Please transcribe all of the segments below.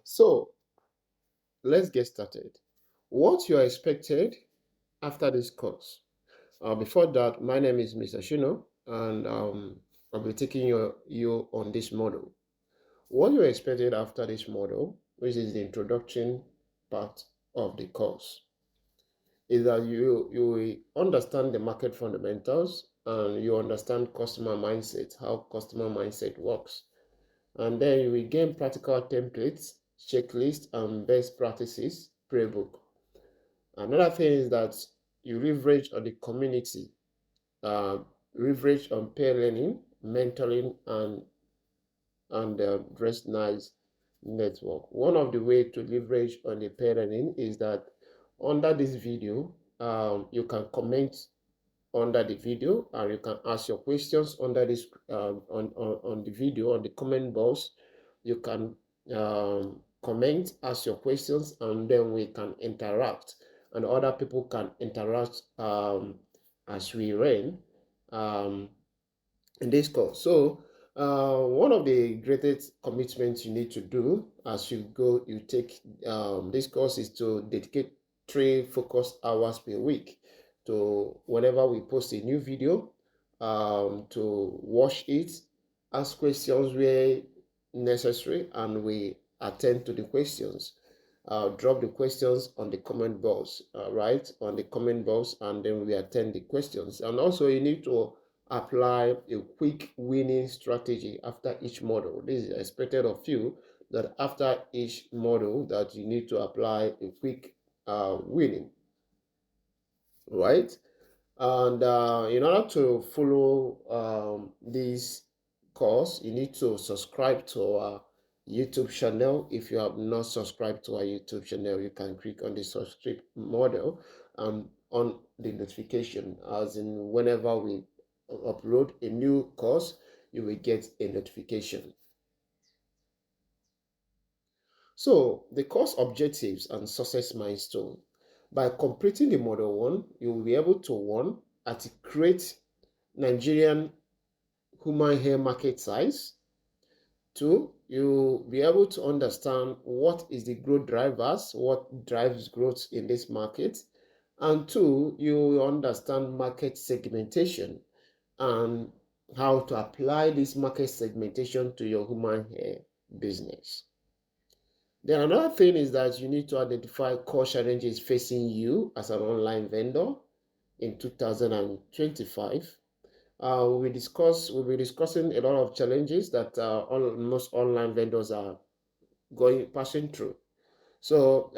So let's get started. What you are expected after this course? Before that, my name is Mr. Shino, and I'll be taking you on this model. What you are expected after this model, which is the introduction part of the course, is that you will understand the market fundamentals and you understand customer mindset, how customer mindset works. And then you will gain practical templates, checklists, and best practices playbook. Another thing is that you leverage on the community, uh, leverage on peer learning, mentoring, and Dresnice network. One of the way to leverage on the peer learning is that under this video, you can comment under the video and you can ask your questions under this on the video on the comment box. You can comment, ask your questions, and then we can interact, and other people can interact as we learn um, in this course. So one of the greatest commitments you need to do as you take this course is to dedicate 3 focused hours per week to whenever we post a new video, to watch it, ask questions where necessary, and we attend to the questions. Drop the questions on the comment box, right? On the comment box, and then we attend the questions. And also, you need to apply a quick winning strategy after each model. This is expected of you, that after each model that you need to apply a quick winning, right? And in order to follow this course, you need to subscribe to our YouTube channel. If you have not subscribed to our YouTube channel, you can click on the subscribe model and on the notification, as in whenever we upload a new course, you will get a notification. So the course objectives and success milestone. By completing the model 1, you will be able to 1. Articulate Nigerian human hair market size. 2, you'll be able to understand what is the growth drivers, what drives growth in this market. And 2, you will understand market segmentation and how to apply this market segmentation to your human hair business. Then another thing is that you need to identify core challenges facing you as an online vendor in 2025. We'll be discussing a lot of challenges that most online vendors are passing through. So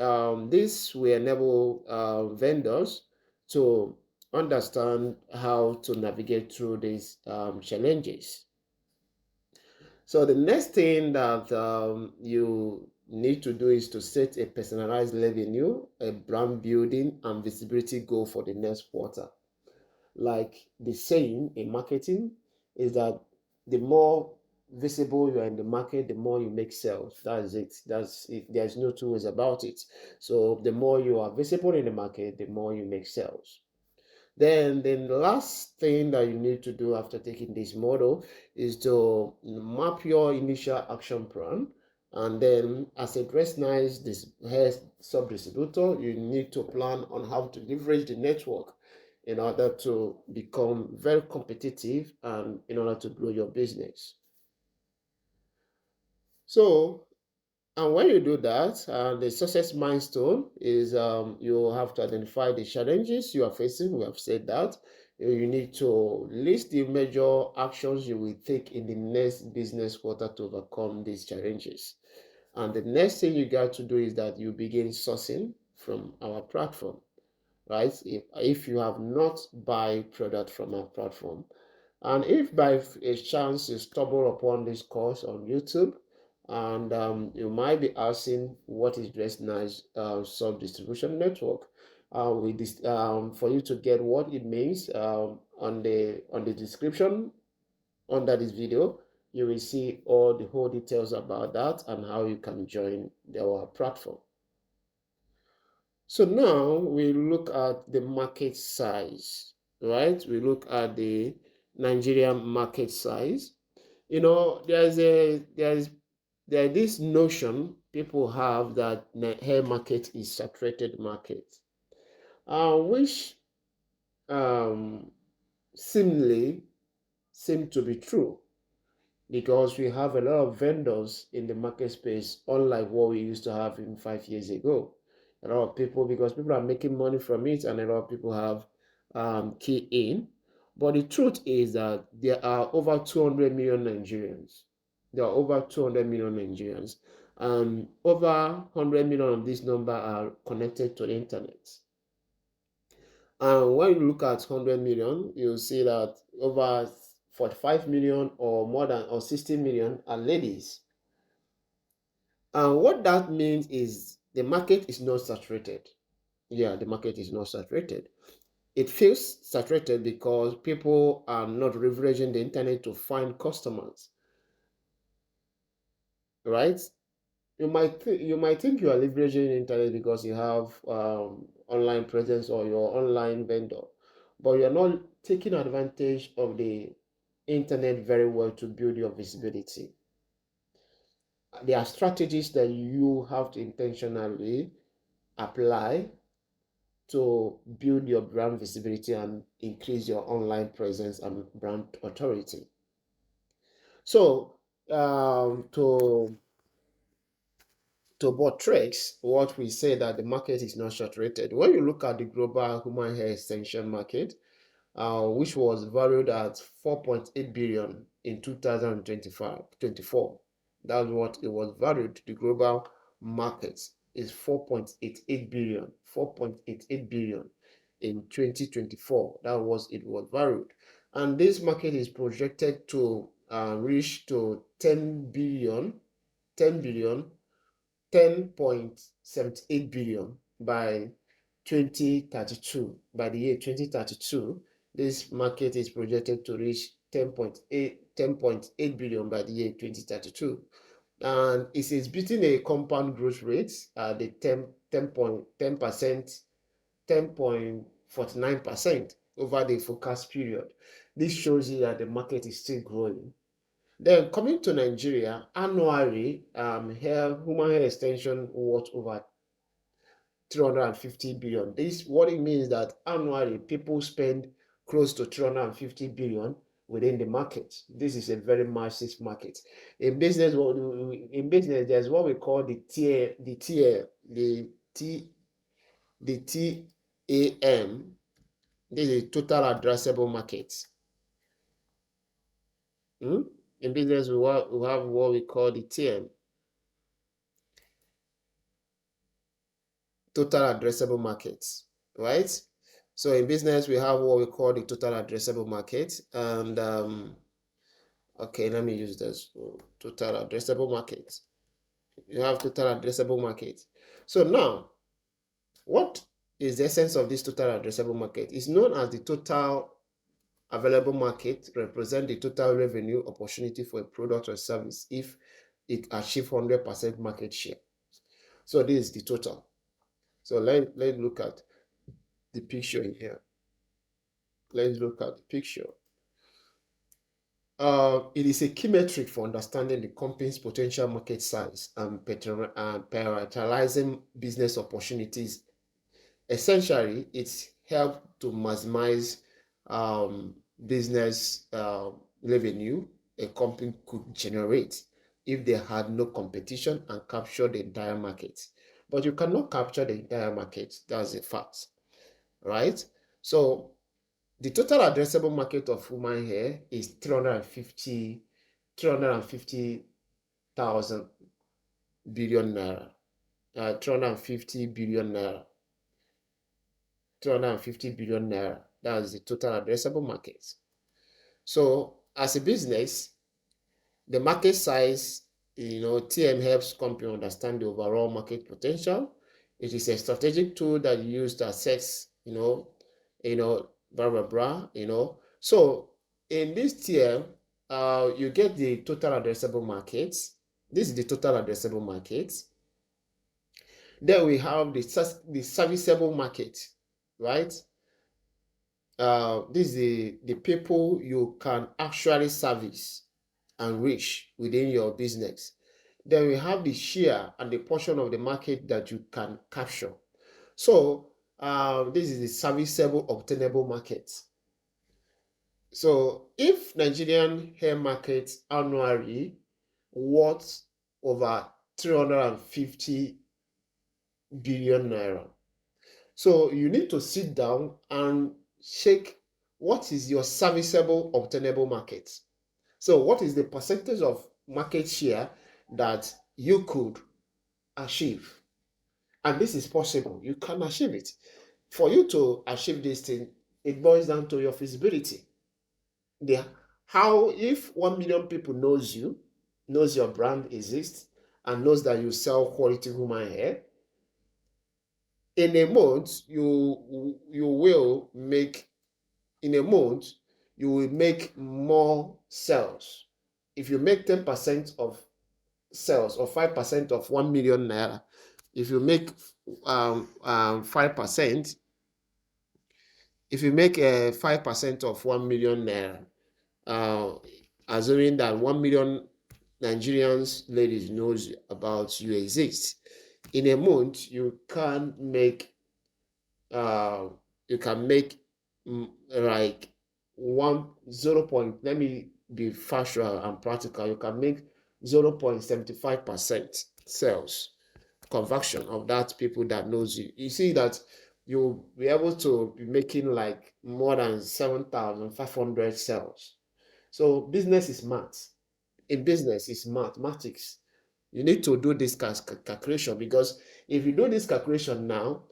this will enable vendors to understand how to navigate through these challenges. So the next thing that you need to do is to set a personalized revenue, a brand building, and visibility goal for the next quarter. Like the saying in marketing is that the more visible you are in the market, the more you make sales. That's it. That's it. There's no two ways about it. So the more you are visible in the market, the more you make sales. Then the last thing that you need to do after taking this model is to map your initial action plan. And then as a Dresnice this hair sub-distributor, you need to plan on how to leverage the network in order to become very competitive and in order to grow your business. So, and when you do that, the success milestone is you have to identify the challenges you are facing. We have said that. You need to list the major actions you will take in the next business quarter to overcome these challenges. And the next thing you got to do is that you begin sourcing from our platform, right? If you have not buy product from our platform, and if by a chance you stumble upon this course on YouTube, and you might be asking what is Dresnice sub-distribution network, for you to get what it means, on the description under this video, you will see all the whole details about that and how you can join our platform. So now we look at the market size, right? We look at the Nigerian market size. You know, there's this notion people have that the hair market is saturated market, which um, seemingly seem to be true, because we have a lot of vendors in the market space, unlike what we used to have in 5 years ago. A lot of people, because people are making money from it, and a lot of people have key in. But the truth is that there are over 200 million Nigerians. There are over 200 million Nigerians. And over 100 million of this number are connected to the internet. And when you look at 100 million, you'll see that over 45 million or more than or 60 million are ladies. And what that means is the market is not saturated. Yeah, the market is not saturated. It feels saturated because people are not leveraging the internet to find customers, right? You might think you are leveraging the internet because you have online presence or your online vendor, but you're not taking advantage of the internet very well to build your visibility. There are strategies that you have to intentionally apply to build your brand visibility and increase your online presence and brand authority. So, to buttress what we say that the market is not saturated, when you look at the global human hair extension market, which was valued at 4.8 billion in 2025 24. That's what it was valued. The global market is 4.88 billion, 4.88 billion in 2024. That was it was valued. And this market is projected to reach to 10 billion, 10 billion, 10.78 billion by 2032. By the year 2032, this market is projected to reach 10.8 billion by the year 2032. And it is beating a compound growth rate at the 10%, 10.49% over the forecast period. This shows you that the market is still growing. Then coming to Nigeria, annually, human hair extension worth over 350 billion. This what it means that annually people spend close to 350 billion within the market. This is a very massive market. In business, there's what we call the TAM. This is total addressable market. In business, we have what we call the TM, total addressable markets, right? So in business, we have what we call the total addressable market. And okay, let me use this. Total addressable market. You have total addressable market. So now, what is the essence of this total addressable market? It's known as the total available market, represent the total revenue opportunity for a product or service if it achieves 100% market share. So this is the total. So let's look at the picture in here. Let's look at the picture. It is a key metric for understanding the company's potential market size and prioritizing business opportunities. Essentially, it's helped to maximize business revenue a company could generate if they had no competition and capture the entire market. But you cannot capture the entire market. That's a fact, right? So the total addressable market of human hair is 350,000 billion naira. 350 billion naira. 350 billion naira. That is the total addressable market. So as a business, the market size, TM helps company understand the overall market potential. It is a strategic tool that you use to assess, blah blah blah. So in this TM, you get the total addressable market. This is the total addressable market. Then we have the serviceable market, right? This is the people you can actually service and reach within your business. Then we have the share and the portion of the market that you can capture. So this is the serviceable obtainable market. So if Nigerian hair market annually worth over 350 billion naira. So you need to sit down and check what is your serviceable obtainable market. So what is the percentage of market share that you could achieve? And this is possible. You can achieve it. For you to achieve this thing, it boils down to your feasibility. The how if 1 million people knows you, knows your brand exists, and knows that you sell quality human hair, in a month you will make in a month you will make more sales. If you make 10% of sales or 5% of 1 million naira, if you make 5%, if you make 5% of 1 million naira, uh, assuming that 1 million Nigerians ladies knows about you exist, in a month uh, you can make like 0. Let me be factual and practical. You can make 0.75% sales conversion of that people that knows you. You see that you'll be able to be making like more than 7,500 sales. So business is math. In business, it's mathematics. You need to do this calculation, because if you do this calculation now,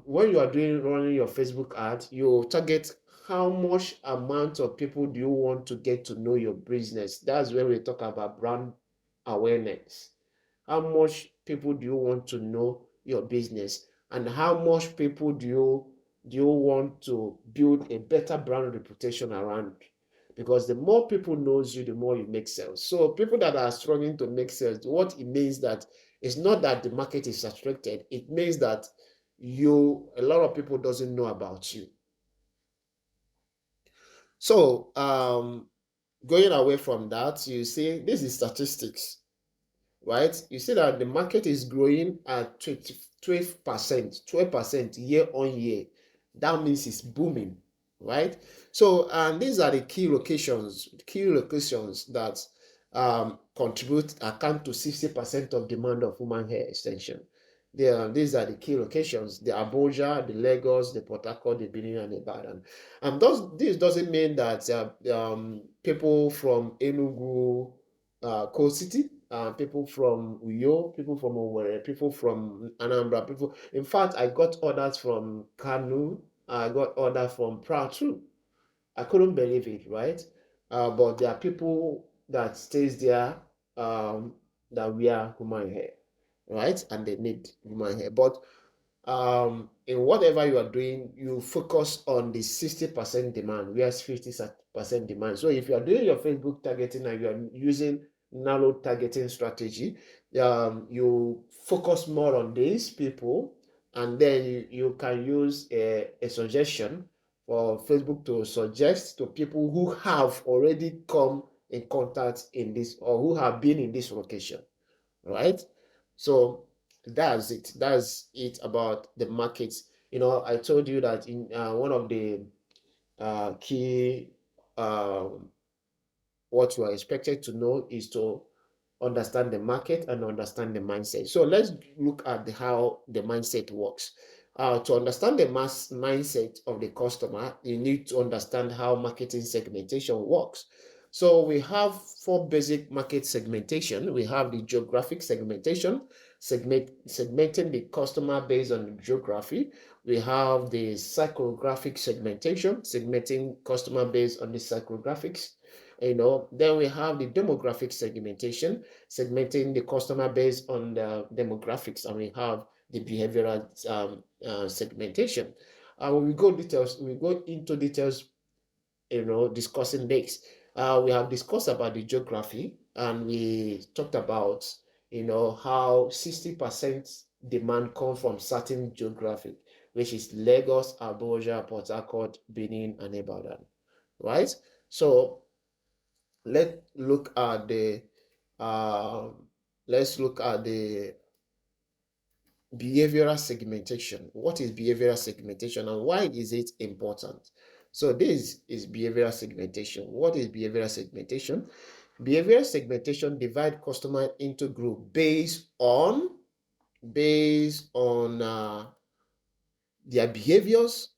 when you are running your Facebook ad, you target how much amount of people do you want to get to know your business. That's when we talk about brand awareness. How much people do you want to know your business, and how much people do you want to build a better brand reputation around? Because the more people knows you, the more you make sales. So people that are struggling to make sales, what it means that it's not that the market is saturated. It means that a lot of people doesn't know about you. So going away from that, you see this is statistics, right? You see that the market is growing at 12% year on year. That means it's booming, right? So, and these are the key locations that account to 60% of demand of human hair extension. These are the key locations: the Abuja, the Lagos, the Port Harcourt, the Benin, and the Ibadan. And this doesn't mean that people from Enugu, Coast City, people from Uyo, people from Owerri, people from Anambra, people. In fact, I got orders from Kanu. I got orders from Plateau. I couldn't believe it, right? But there are people that stays there that wear human hair, right? And they need human hair. But in whatever you are doing, you focus on the 60% demand, whereas 50% demand. So if you are doing your Facebook targeting and you are using narrow targeting strategy, you focus more on these people, and then you can use a suggestion for Facebook to suggest to people who have already come in contact in this, or who have been in this location, right? So that's it about the markets. I told you that in one of the key what you are expected to know is to understand the market and understand the mindset. So let's look at how the mindset works. To understand the mindset of the customer, you need to understand how marketing segmentation works. So we have four basic market segmentation. We have the geographic segmentation, segmenting the customer based on the geography. We have the psychographic segmentation, segmenting customer based on the psychographics. Then we have the demographic segmentation, segmenting the customer based on the demographics, and we have the behavioral segmentation. When we go into details, discussing this. We have discussed about the geography, and we talked about, how 60% demand come from certain geography, which is Lagos, Abuja, Port Harcourt, Benin, and Ibadan, right? So let's look at the uh, let's look at the behavioral segmentation. What is behavioral segmentation and why is it important? So this is behavioral segmentation. What is behavioral segmentation? Behavioral segmentation divide customer into group based on their behaviors,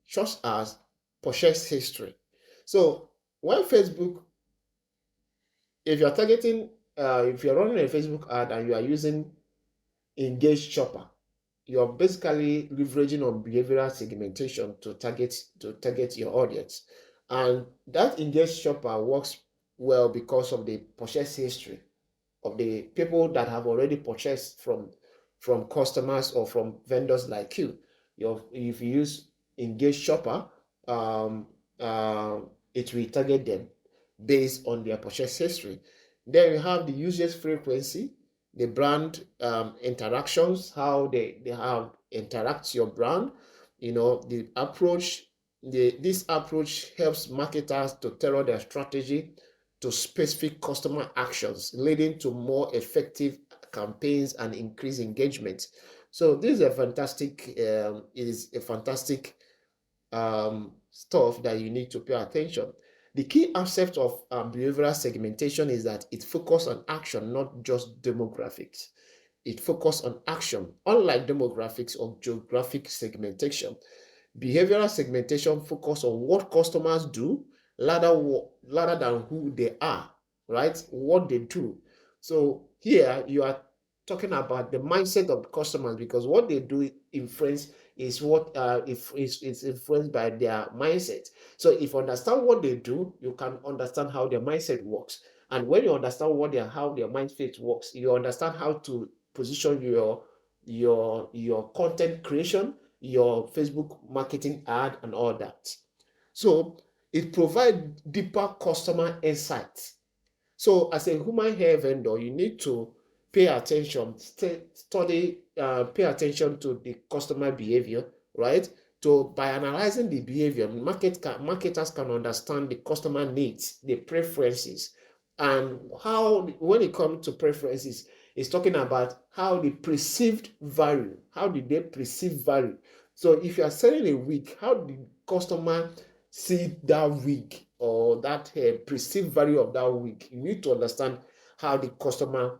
such as purchase history. So when Facebook, if you're targeting, if you're running a Facebook ad and you are using engaged shopper, you're basically leveraging on behavioral segmentation to target your audience, and that engaged shopper works well because of the purchase history of the people that have already purchased from customers or from vendors like you. If you use engaged shopper, um, uh, it will target them based on their purchase history. Then you have the usage frequency, the brand interactions, how they have interact your brand, the approach. This approach helps marketers to tailor their strategy to specific customer actions, leading to more effective campaigns and increased engagement. So this is a fantastic stuff that you need to pay attention. The key aspect of behavioral segmentation is that it focuses on action, not just demographics. It focuses on action, unlike demographics or geographic segmentation. Behavioral segmentation focus on what customers do rather than who they are, right? What they do. So here you are talking about the mindset of the customers, because what they do influence is what if is influenced by their mindset. So if you understand what they do, you can understand how their mindset works. And when you understand how their mindset works, you understand how to position your content creation, your Facebook marketing ad, and all that. So it provides deeper customer insights. So as a human hair vendor, you need to pay attention, pay attention to the customer behavior, right? So by analyzing the behavior, marketers can understand the customer needs, the preferences, and how, when it comes to preferences, it's talking about how the perceived value, how did they perceive value. So if you are selling a wig, how did customer see that wig, or that perceived value of that wig? You need to understand how the customer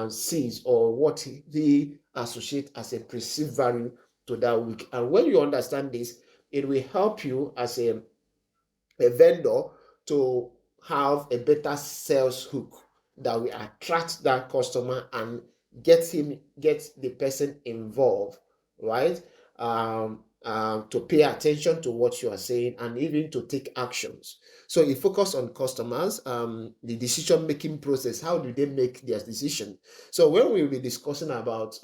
sees, or what they associate as a perceived value to that wig. And when you understand this, it will help you as a vendor to have a better sales hook that will attract that customer and get the person involved, right? To pay attention to what you are saying and even to take actions. So you focus on customers, the decision making process. How do they make their decision? So when we will be discussing about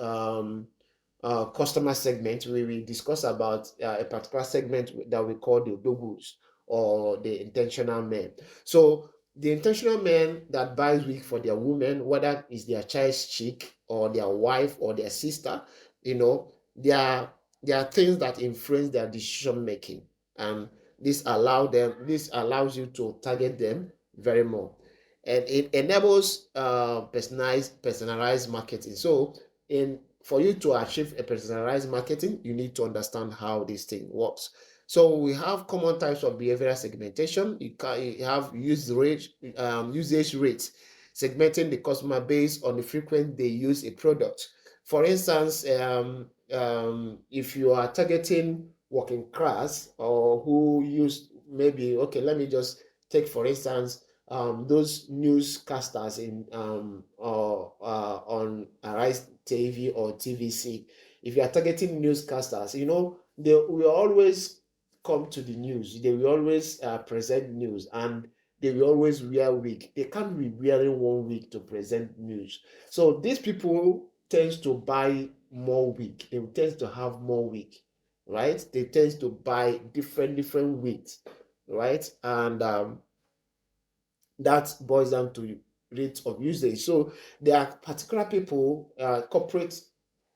customer segment, we will discuss about a particular segment that we call the dogus, or the intentional men. So the intentional men that buys wig for their woman, whether it's their child's chick or their wife or their sister, there are things that influence their decision making, and this allows you to target them very more, and it enables personalized marketing. So in for you to achieve a personalized marketing, you need to understand how this thing works. So we have common types of behavioral segmentation. You have usage rates, segmenting the customer based on the frequency they use a product. For instance, if you are targeting working class, or who use, maybe, okay, let me just take for instance those newscasters on Arise TV or TVC. If you are targeting newscasters, they will always come to the news. They will always present news, and they will always wear wig. They can't be wearing one wig to present news. So these people tends to buy more wig. They tend to have more wig, right? They tend to buy different wigs, right? And that boils down to rate of usage. So there are particular people, corporate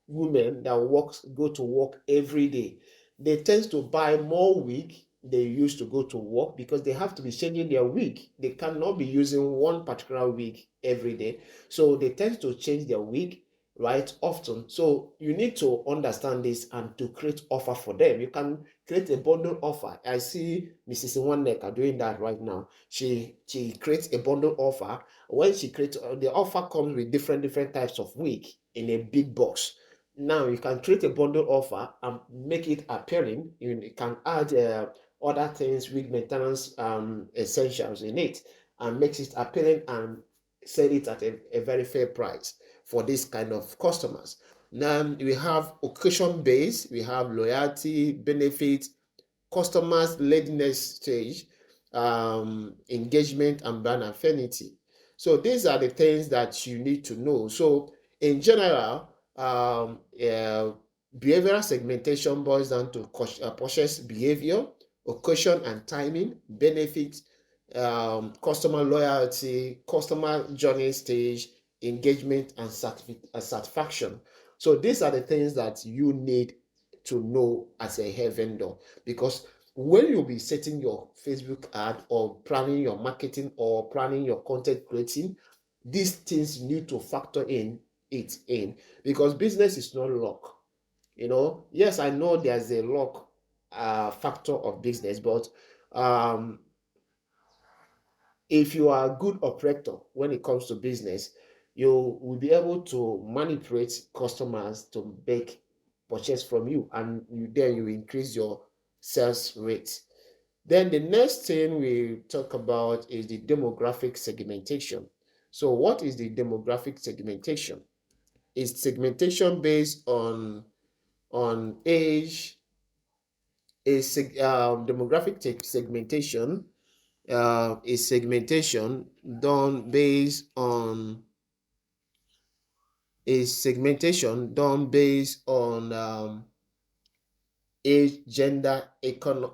women that go to work every day. They tend to buy more wig they use to go to work, because they have to be changing their wig. They cannot be using one particular wig every day. So they tend to change their wig right often. So you need to understand this and to create offer for them. You can create a bundle offer. I see Mrs. Nwaneka doing that right now. She creates a bundle offer. When she creates the offer comes with different types of wig in a big box. Now you can create a bundle offer and make it appealing. You can add other things, wig maintenance essentials in it, and makes it appealing and sell it at a very fair price for this kind of customers. Now we have occasion based, we have loyalty, benefits, customers readiness stage, engagement, and brand affinity. So these are the things that you need to know. So in general, behavioral segmentation boils down to purchase behavior, occasion and timing, benefits, customer loyalty, customer journey stage, engagement, and satisfaction. So these are the things that you need to know as a hair vendor, because when you'll be setting your Facebook ad or planning your marketing or planning your content creating, these things need to factor in, because business is not luck. Yes, I know there's a luck factor of business, but um, if you are a good operator when it comes to business, you will be able to manipulate customers to make purchase from you, and then you increase your sales rate. Then the next thing we talk about is the demographic segmentation. So what is the demographic segmentation? It's segmentation based on age. Demographic segmentation is segmentation done based on age, gender, income,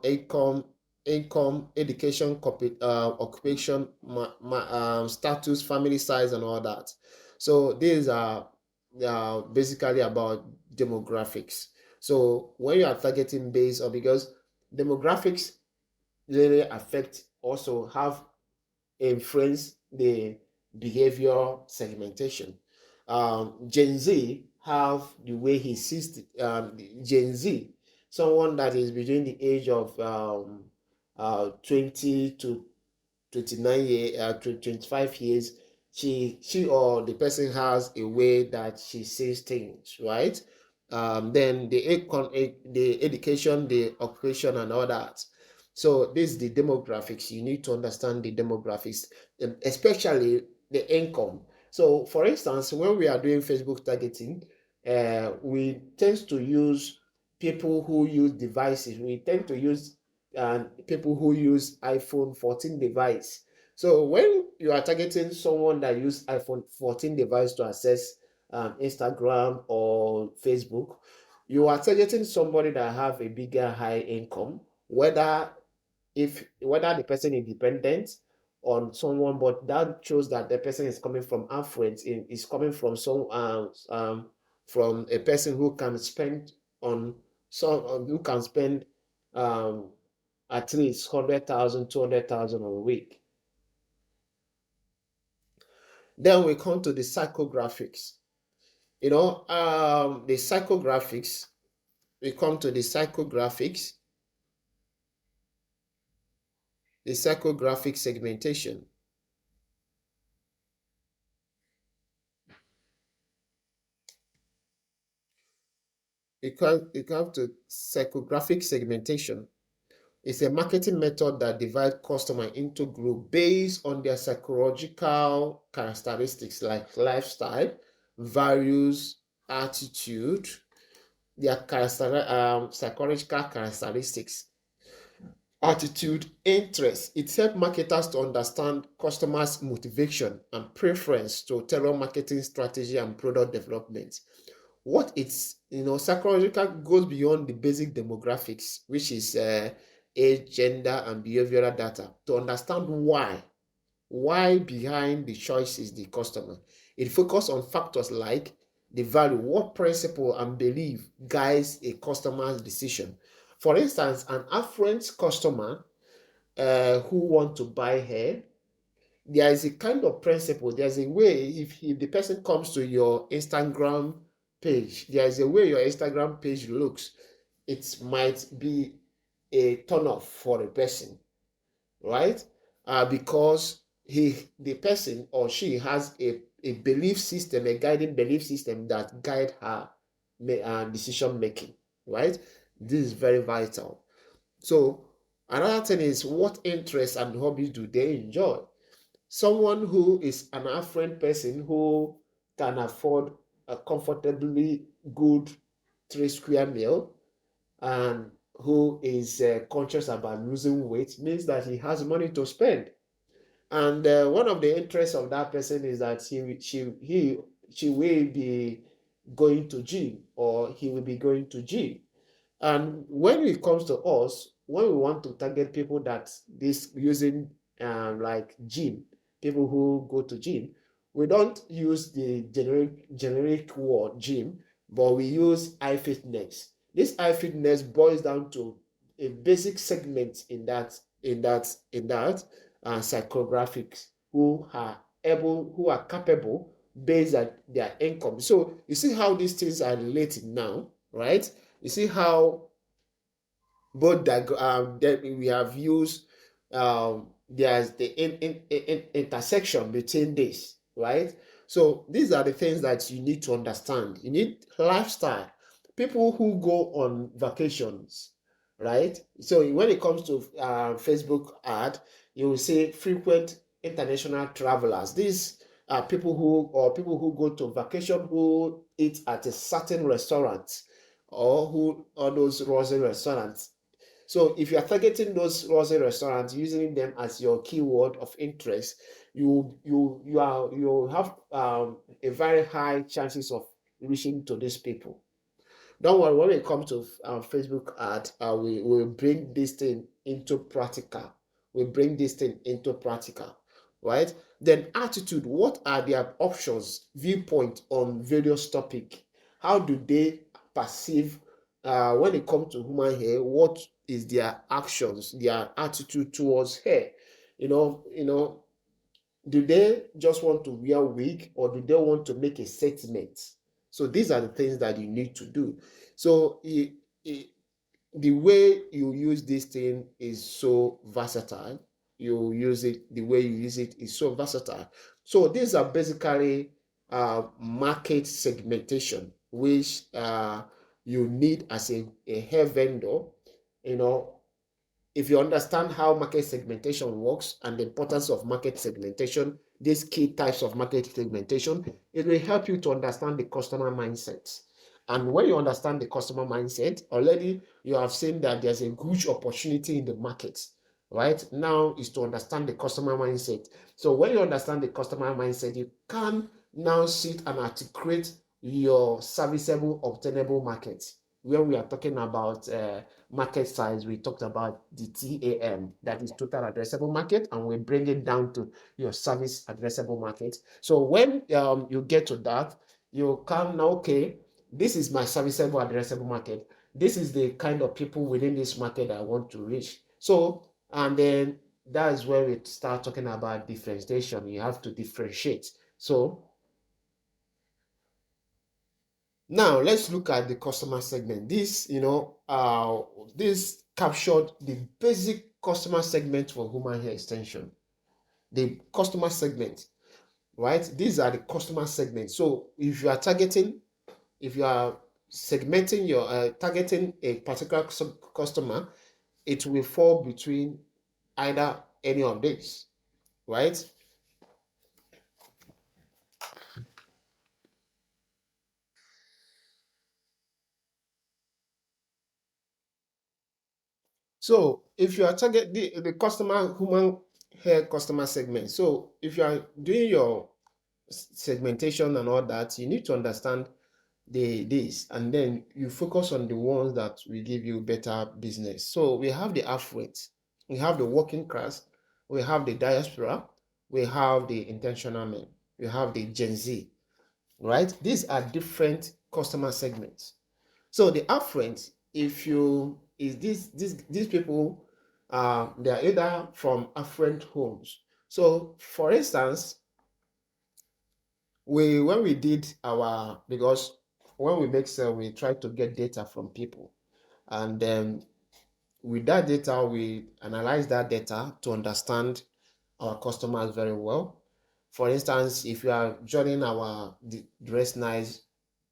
education, occupation, status, family size, and all that. So these are basically about demographics. So when you are targeting based on, because demographics really affect, also have influence the behavior segmentation. Gen Z have the way he sees Gen Z, someone that is between the age of 20 to 29 years, 25 years. She or the person has a way that she sees things, right? Then the education, the occupation, and all that. So this is the demographics. You need to understand the demographics, especially the income. So for instance, when we are doing Facebook targeting, we tend to use people who use devices. We tend to use people who use iPhone 14 device. So when you are targeting someone that use iPhone 14 device to access Instagram or Facebook, you are targeting somebody that have a bigger high income, whether the person is dependent on someone, but that shows that the person is coming from affluence, is coming from from a person who can spend on who can spend um, at least 100,000, 200,000 a week. Then we come to the psychographics. The psychographics, we come to the psychographic segmentation. You come to psychographic segmentation. It's a marketing method that divides customers into groups based on their psychological characteristics like lifestyle, values, attitude, their psychological characteristics, attitude, interest. It helps marketers to understand customers' motivation and preference to tailor marketing strategy and product development. What it's, psychological goes beyond the basic demographics, which is age, gender, and behavioral data, to understand why behind the choice is the customer. It focuses on factors like the value, what principle and belief guides a customer's decision. For instance, an affluent customer who want to buy hair, there is a kind of principle. There's a way, if the person comes to your Instagram page, there is a way your Instagram page looks. It might be a turn off for a person, right? Because the person or she has a belief system, a guiding belief system that guide her decision making, right? This is very vital. So another thing is, what interests and hobbies do they enjoy? Someone who is an affluent person who can afford a comfortably good 3 square meal and who is conscious about losing weight means that he has money to spend. And one of the interests of that person is that she will be going to gym, or he will be going to gym. And when it comes to us, when we want to target people that this using like gym, people who go to gym, we don't use the generic word gym, but we use eye fitness. This eye fitness boils down to a basic segment in that psychographics who are capable based on their income. So you see how these things are related now, right? You see how both that we have used there's the intersection between this, right? So these are the things that you need to understand. You need lifestyle. People who go on vacations, right? So when it comes to Facebook ad, you will see frequent international travelers. These are people who go to vacation, who eat at a certain restaurant, or those rosy restaurants. So if you are targeting those rosy restaurants, using them as your keyword of interest, you have a very high chances of reaching to these people. Don't worry, when it comes to Facebook ad, we will bring this thing into practical. We bring this thing into practical, right? Then attitude, what are their options, viewpoint on various topic? How do they perceive when it comes to human hair? What is their actions, their attitude towards hair? You know, do they just want to wear wig, or do they want to make a statement? So these are the things that you need to do. So the way you use this thing is so versatile. You use it, the way you use it is so versatile. So these are basically market segmentation, which you need as a hair vendor. You know, if you understand how market segmentation works and the importance of market segmentation, these key types of market segmentation, it will help you to understand the customer mindset. And when you understand the customer mindset, already you have seen that there's a huge opportunity in the market. Right now is to understand the customer mindset. So when you understand the customer mindset, you can now sit and articulate your serviceable, obtainable market. When we are talking about market size, we talked about the TAM, that is total addressable market, and we bring it down to your service addressable market. So when you get to that, you can now, okay, this is my serviceable addressable market. This is the kind of people within this market I want to reach. So, and then that's where we start talking about differentiation. You have to differentiate. So now let's look at the customer segment. This captured the basic customer segment for human hair extension. The customer segment, right? These are the customer segments. So if you are segmenting your targeting a particular customer, it will fall between either any of these, right? So if you are target the customer human hair customer segment, so if you are doing your segmentation and all that, you need to understand this, and then you focus on the ones that will give you better business. So we have the affluent, we have the working class, we have the diaspora, we have the intentional men, we have the Gen Z, right? These are different customer segments. So the affluent, if you is these people, they are either from affluent homes. So, for instance, when we did our, because when we make sale, we try to get data from people, and then with that data, we analyze that data to understand our customers very well. For instance, if you are joining our Dresnice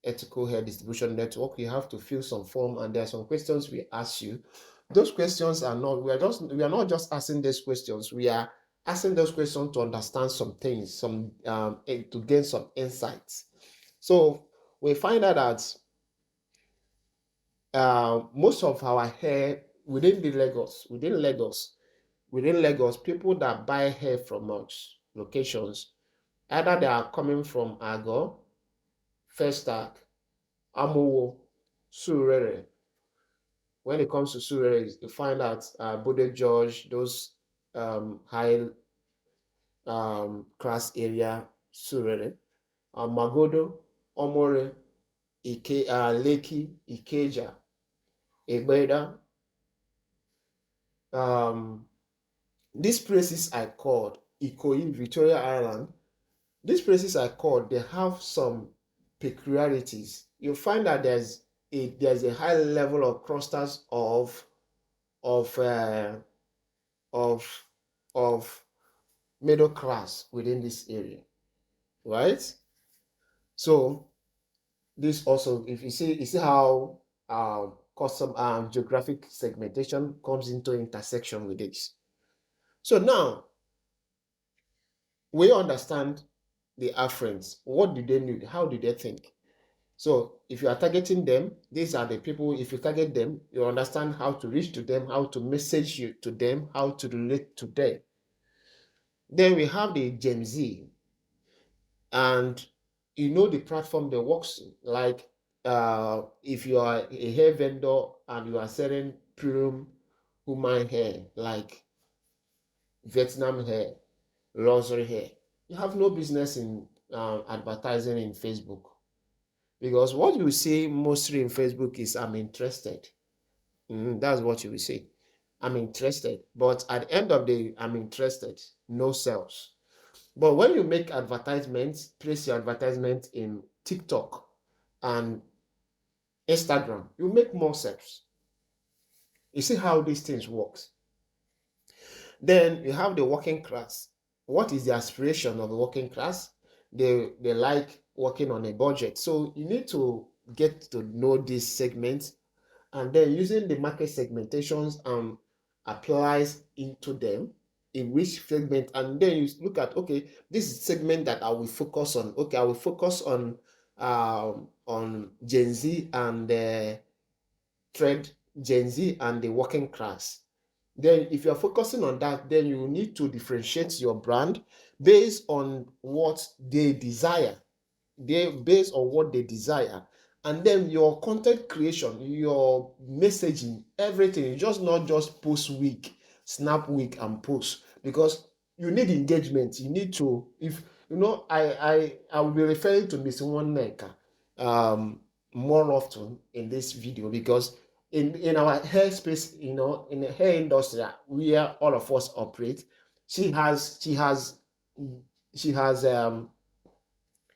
ethical hair distribution network, you have to fill some form, and there are some questions we ask you. Those questions are not, we are not just asking these questions, we are asking those questions to understand some things, to gain some insights. So we find out that most of our hair within Lagos, people that buy hair from us locations, either they are coming from Ago, Festac, Amowo, Surere. When it comes to Surere, you find out Bode George, those high class area Surere, Magodo, Omore, Lekki, Ikeja, Egbeda. Um, these places I called Ikoyi, Victoria Island. These places I called, they have some peculiarities. You find that there's a high level of clusters of uh, of of middle class within this area, right? So this also, if you see how custom geographic segmentation comes into intersection with this. So now we understand the affluents. What do they need? How do they think? So if you are targeting them, these are the people. If you target them, you understand how to reach to them, how to message you to them, how to relate to them. Then we have the Gen Z, and you know the platform they works in. Like if you are a hair vendor and you are selling premium human hair, like Vietnam hair, luxury hair, you have no business in advertising in Facebook, because what you see mostly in Facebook is I'm interested. That's what you will say. I'm interested. But at the end of the day, I'm interested. No sales. But when you make advertisements, place your advertisement in TikTok and Instagram, you make more sales. You see how these things works. Then you have the working class. What is the aspiration of the working class? They like working on a budget. So you need to get to know this segment, and then using the market segmentations applies into them in which segment, and then you look at, okay, this is segment that I will focus on. Okay, I will focus on Gen Z and trend Gen Z and the working class. Then if you're focusing on that, then you need to differentiate your brand based on what they desire. Based on what they desire. And then your content creation, your messaging, everything, you just not just post week, snap week and post, because you need engagement. You need to, if you know, I will be referring to Miss One more often in this video, because in our hair space, in the hair industry where all of us operate, she has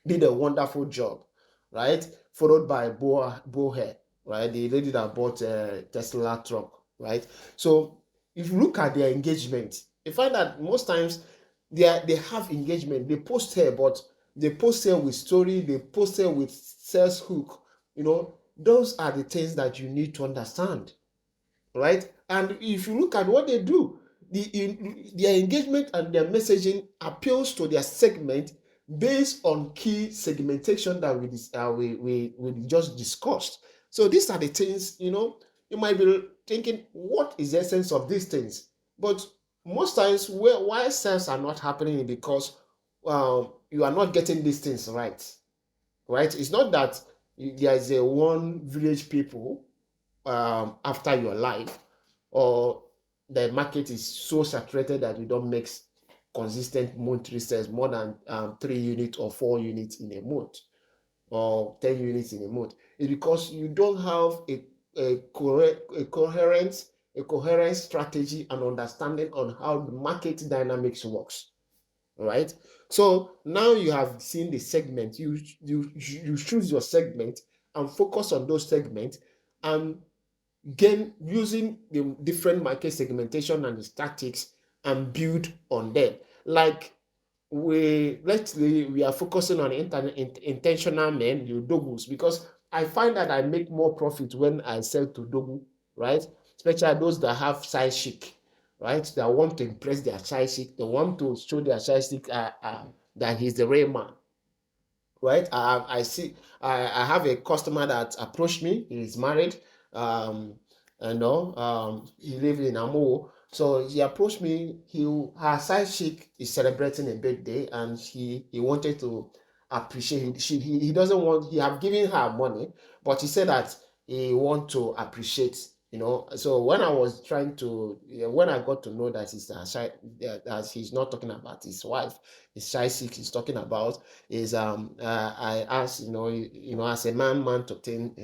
did a wonderful job, right? Followed by Bohe, right? The lady that bought a Tesla truck, right? So if you look at their engagement, you find that most times they have engagement. They post here, but they post here with story, they post here with sales hook. Those are the things that you need to understand, right? And if you look at what they do, their engagement and their messaging appeals to their segment based on key segmentation that we just discussed. So these are the things, you might be thinking, what is the essence of these things? But most times, why sales are not happening is because you are not getting these things right, right? It's not that there is a one village people after your life, or the market is so saturated that you don't make consistent monthly sales more than 3 units or 4 units in a month, or 10 units in a month. It's because you don't have a coherent strategy and understanding on how the market dynamics works. All right. So now you have seen the segment. You choose your segment and focus on those segments and gain using the different market segmentation and the tactics and build on them. Like let's say we are focusing on intentional men, you dogus, because I find that I make more profit when I sell to dogu, right? Especially those that have side chic, right? That want to impress their side chic, they want to show their side chic that he's the real man, right? I see. I have a customer that approached me. He's married. Um, he lives in Amo. So he approached me. Her side chick is celebrating a birthday, and he wanted to appreciate it. He doesn't want. He have given her money, but he said that he want to appreciate. So when I was trying to, when I got to know that that he's not talking about his wife, his side chick he's talking about is I asked, as a man to thing,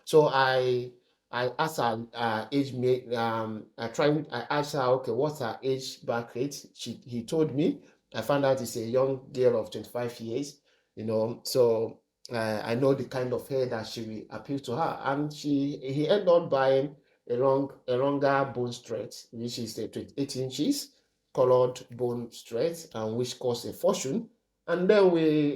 so I asked her age mate. I asked her, okay, what's her age back rate? He told me. I found out it's a young girl of 25 years, so I know the kind of hair that she will appeal to her, and he ended up buying a longer bone straight, which is 28 inches colored bone straight, and which costs a fortune. And then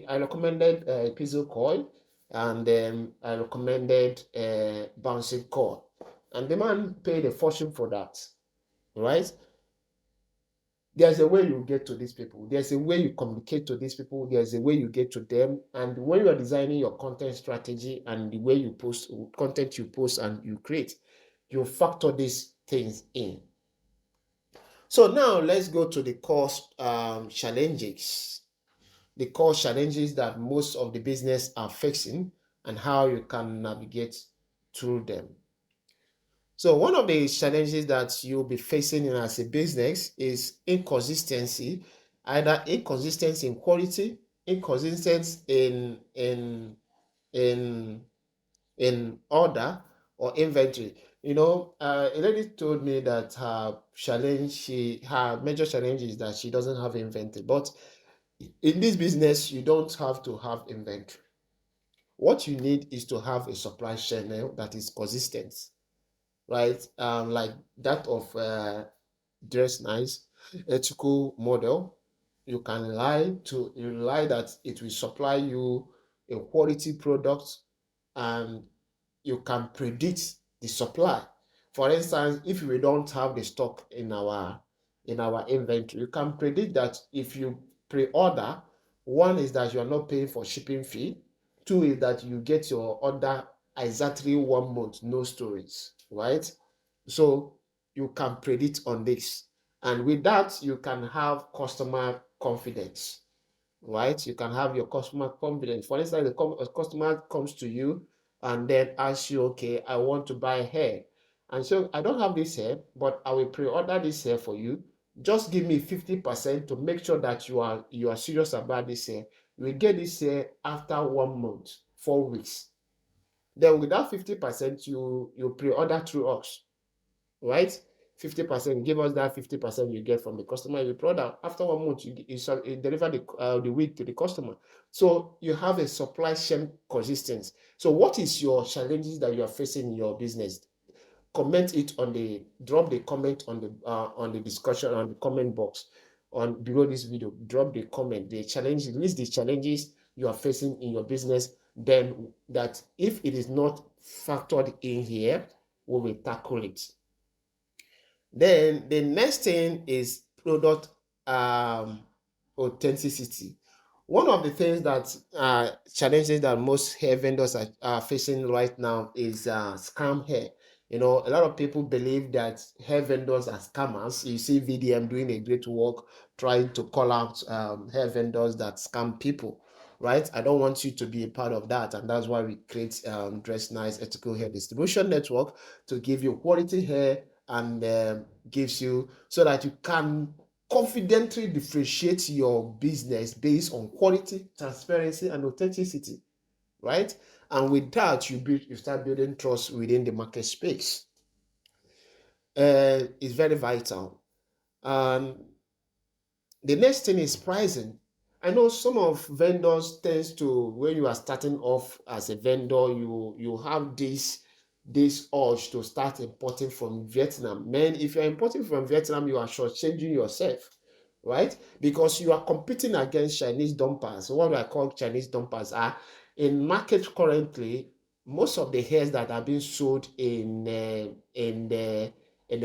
I recommended a piezo coil, and then I recommended a bouncing coil. And the man paid a fortune for that, right? There's a way you get to these people. There's a way you communicate to these people. There's a way you get to them. And when you are designing your content strategy and the way you post, content you post and you create, you factor these things in. So now let's go to the cost challenges. The core challenges that most of the business are facing and how you can navigate through them. So one of the challenges that you'll be facing as a business is inconsistency, either inconsistency in quality, inconsistency in order or inventory. A lady told me that her major challenge is that she doesn't have inventory, but in this business, you don't have to have inventory. What you need is to have a supply channel that is consistent, right? Like that of Dresnice ethical model. You can rely that it will supply you a quality product, and you can predict the supply. For instance, if we don't have the stock in our inventory, you can predict that if you pre-order, one is that you are not paying for shipping fee, two is that you get your order exactly 1 month, no stories, right? So you can predict on this, and with that you can have customer confidence, right? You can have your customer confidence. For instance, a customer comes to you and then asks you, okay, I want to buy hair. And so I don't have this hair, but I will pre-order this hair for you. Just give me 50% to make sure that you are serious about this hair. You will get this hair after 1 month, 4 weeks. Then with that 50%, you pre-order through us, right? 50%, give us that 50% you get from the customer. You product after 1 month, you deliver the wig to the customer. So you have a supply chain consistency. So what is your challenges that you are facing in your business? Comment it drop the comment on the discussion on the comment box on below this video. Drop the comment, list the challenges you are facing in your business. Then that if it is not factored in here, we will tackle it. Then the next thing is product authenticity. One of the things that challenges that most hair vendors are facing right now is scam hair. A lot of people believe that hair vendors are scammers. You see VDM doing a great work trying to call out hair vendors that scam people, right? I don't want you to be a part of that, and that's why we create Dresnice Ethical Hair Distribution Network to give you quality hair and gives you so that you can confidently differentiate your business based on quality, transparency, and authenticity, right? And with that, you start building trust within the market space. It's very vital. And the next thing is pricing. I know some of vendors tends to, when you are starting off as a vendor, you have this urge to start importing from Vietnam. Man, if you're importing from Vietnam, you are shortchanging yourself, right? Because you are competing against Chinese dumpers. What I call Chinese dumpers are in market currently. Most of the hairs that are being sold in the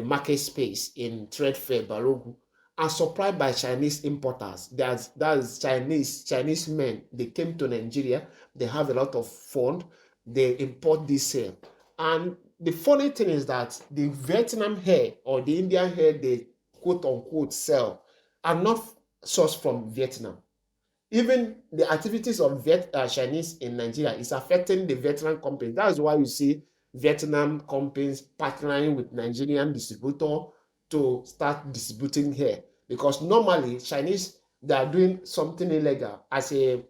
market space in trade fair Barogu are supplied by Chinese importers. That's Chinese men. They came to Nigeria. They have a lot of fund. They import this hair. And the funny thing is that the Vietnam hair or the Indian hair they quote unquote sell are not sourced from Vietnam. Even the activities of Chinese in Nigeria is affecting the Vietnam companies. That's why you see Vietnam companies partnering with Nigerian distributor to start distributing here. Because normally Chinese, they are doing something illegal as a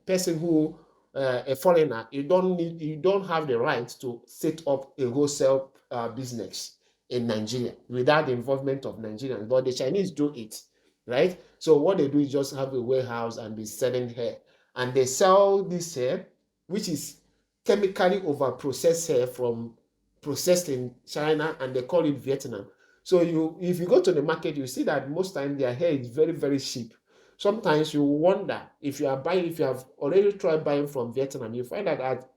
person who a foreigner. You don't have the right to set up a wholesale business in Nigeria without the involvement of Nigerians. But the Chinese do it, right? So what they do is just have a warehouse and be selling hair. And they sell this hair, which is chemically over processed hair from processed in China, and they call it Vietnam. So if you go to the market, you see that most time their hair is very, very cheap. Sometimes you wonder if you have already tried buying from Vietnam, you find out that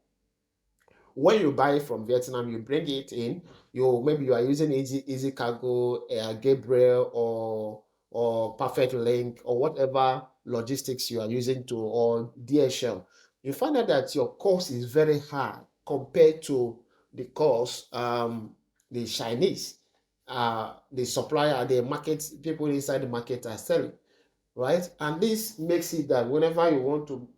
when you buy from Vietnam, you bring it in. Maybe you are using Easy Cargo, Gabriel, or Perfect Link, or whatever logistics you are using to, or DHL. You find out that your cost is very high compared to the cost the Chinese, the supplier, the market people inside the market are selling, right? And this makes it that whenever you want to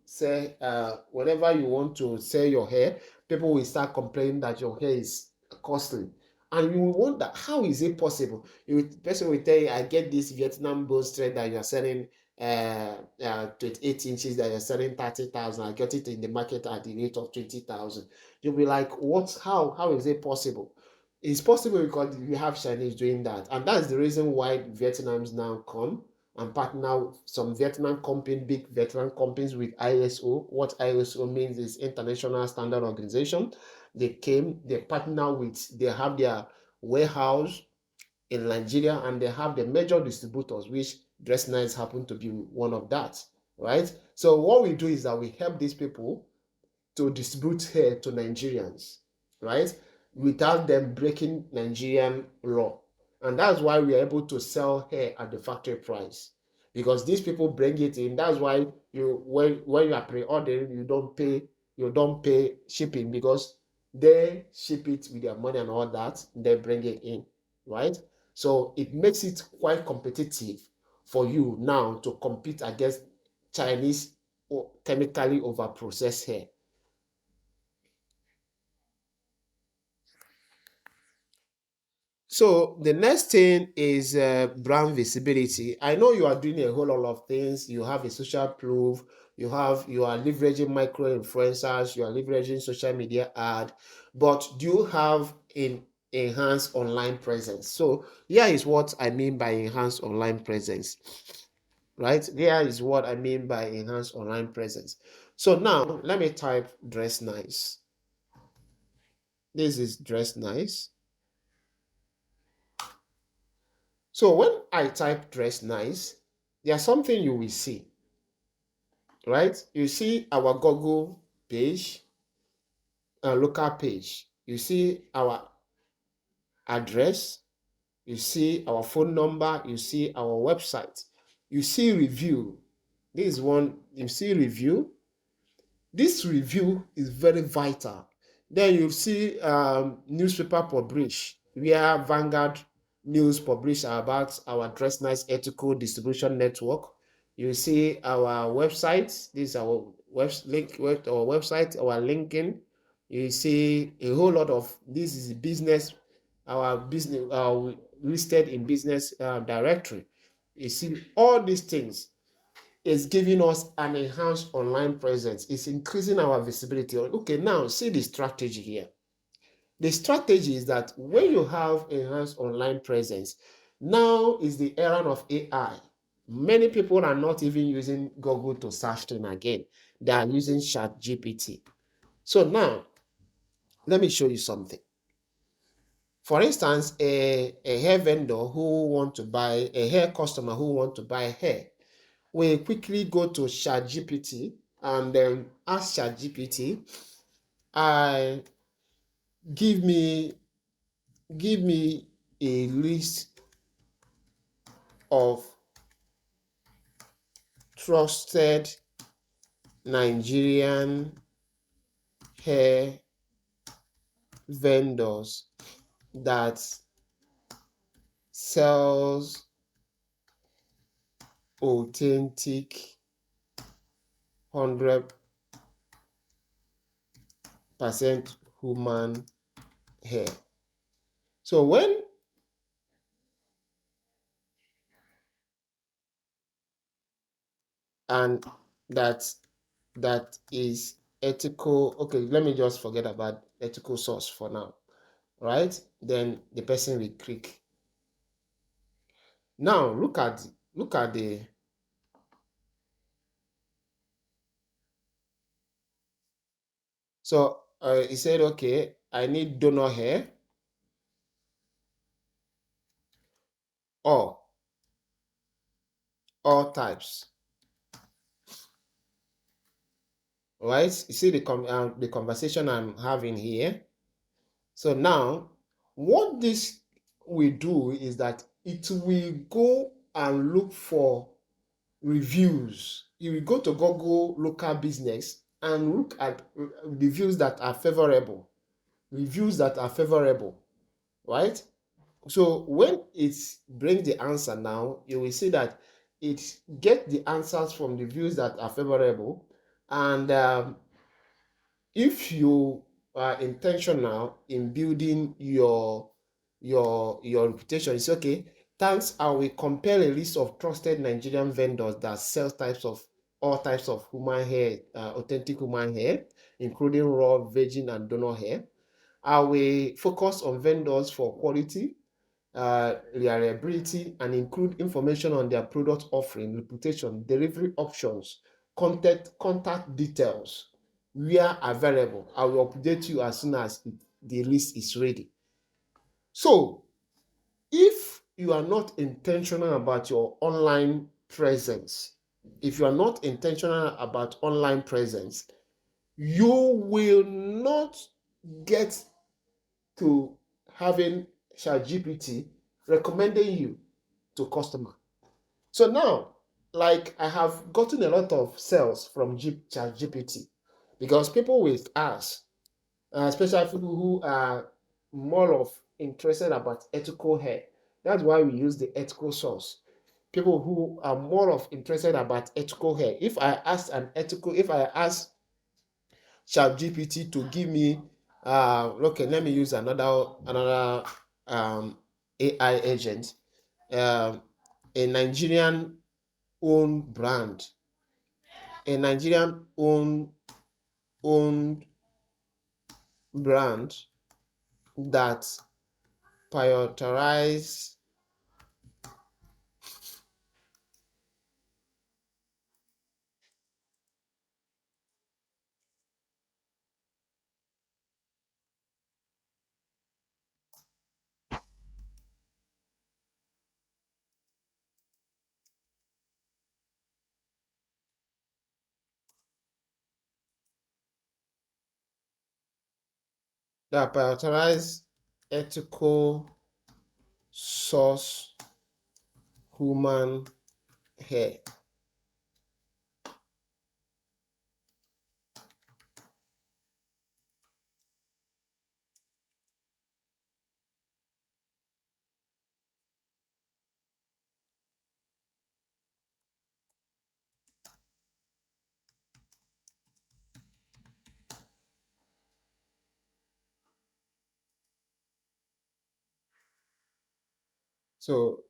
sell your hair, people will start complaining that your hair is costly. And you will wonder, how is it possible? Person will tell you, I get this Vietnam bone thread that you're selling 28 inches that you're selling 30,000. I got it in the market at the rate of 20,000. You'll be like, what? How is it possible? It's possible because we have Chinese doing that. And that's the reason why Vietnams now come and partner with some Vietnam company, big Vietnam companies with ISO. What ISO means is International Standard Organization. They partner with, they have their warehouse in Nigeria, and they have the major distributors, which Dresnice happen to be one of that, right? So what we do is that we help these people to distribute hair to Nigerians, right? Without them breaking Nigerian law. And that's why we are able to sell hair at the factory price. Because these people bring it in. That's why when you are pre-ordering, you don't pay shipping, because they ship it with their money and all that, they bring it in, right? So it makes it quite competitive for you now to compete against Chinese chemically over processed hair. So the next thing is brand visibility. I know you are doing a whole lot of things. You have a social proof. You are leveraging micro influencers. You are leveraging social media ad. But do you have an enhanced online presence? So here is what I mean by enhanced online presence, right? Here is what I mean by enhanced online presence. So now let me type dress nice. This is dress nice. So when I type dress nice, there's something you will see, right? You see our Google page, local page. You see our address. You see our phone number. You see our website. You see review. This is one. You see review. This review is very vital. Then you see newspaper publish, where Vanguard news publish about our Dress Nice ethical distribution network. You see our website. This is our our website, our linking. You see a whole lot of this is business, our business listed in business directory. You see all these things. is giving us an enhanced online presence. It's increasing our visibility. Okay, now see the strategy here. The strategy is that when you have enhanced online presence, now is the era of AI. Many people are not even using Google to search things again. They are using ChatGPT. So now, let me show you something. For instance, a hair vendor who want to buy, a hair customer who want to buy hair, will quickly go to ChatGPT and then ask ChatGPT, I give me give me a list of trusted Nigerian hair vendors that sells authentic 100% human hair. So when and that that is ethical. Okay, let me just forget about ethical source for now, right? Then the person will click. Now look at the so he said, okay, I need donor hair or all types, right? You see the conversation I'm having here. So now, what this will do is that it will go and look for reviews. You will go to Google local business and look at reviews that are favorable. Reviews that are favorable, right? So when it brings the answer now, you will see that it get the answers from the views that are favorable. And if you are intentional in building your reputation, it's okay. Thanks, I will compare a list of trusted Nigerian vendors that sell types of all types of human hair, authentic human hair, including raw, virgin, and donor hair. I will focus on vendors for quality, reliability, and include information on their product offering, reputation, delivery options, contact details where available. I will update you as soon as the list is ready. So if you are not intentional about your online presence, if you are not intentional about online presence, you will not get to having ChatGPT recommending you to customer. So now, like I have gotten a lot of sales from ChatGPT because people will ask, especially people who are more of interested about ethical hair. That's why we use the ethical source. People who are more of interested about ethical hair. If I ask ChatGPT to give me, okay, let me use another AI agent, um, a Nigerian owned brand, a Nigerian owned brand that prioritize ethical source human hair. So